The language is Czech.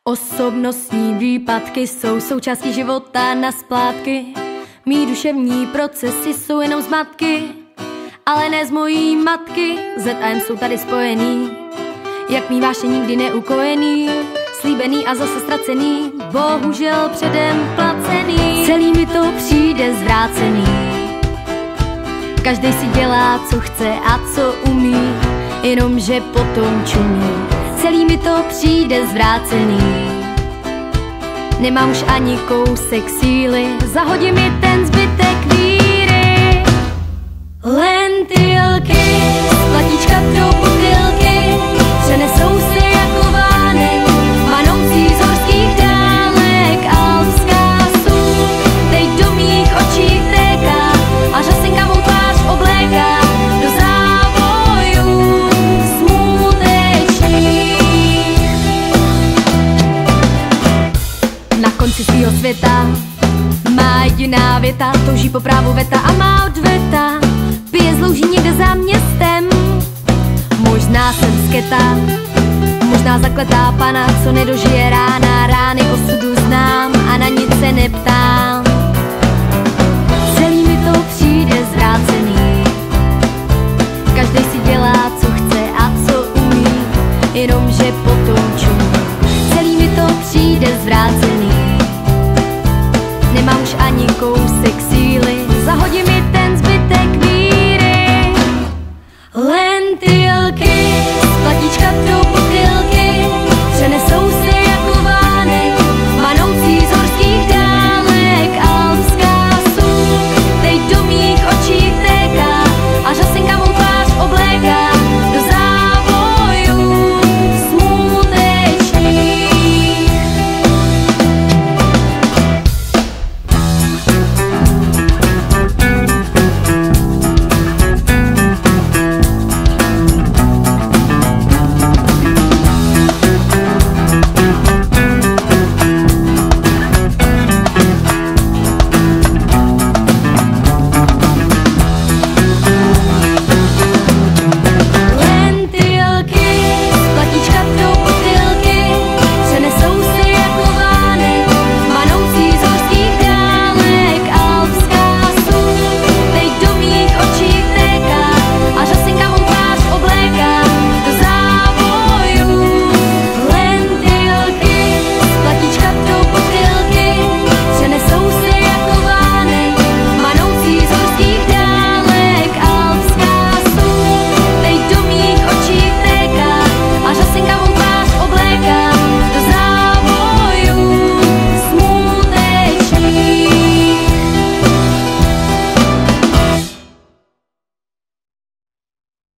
Osobnostní výpadky jsou součástí života na splátky. Mý duševní procesy jsou jenom zmatky, ale ne z mojí matky. Z a M jsou tady spojený, jak mý vášně nikdy neukojený. Slíbený a zase ztracený, bohužel předem placený. Celý mi to přijde zvrácený. Každej si dělá, co chce a co umí, jenomže potom čumí. Celý mi to přijde zvrácený. Nemám už ani kousek síly, zahodí mi ten zbytek víry. Lentilky, platíčka do butylky, přenesou se jako vánek, manoucí z horských dálek. Alpská sůl teď do mých očí téká a řasenka mou tvář obléká do závojů smutečných. Na konci svýho světa má jediná věta, touží po právu veta a má odveta. Pije zlouží někde za městem, možná jsem sketa, možná zakletá pana, co nedožije rána. Rány osudu znám a na nic se neptám. Celý mi to přijde zvrácený. Každej si dělá, co chce a co umí, jenomže potom čumí. Celý mi to přijde zvrácený. Nemám už ani kousek síly, zahodím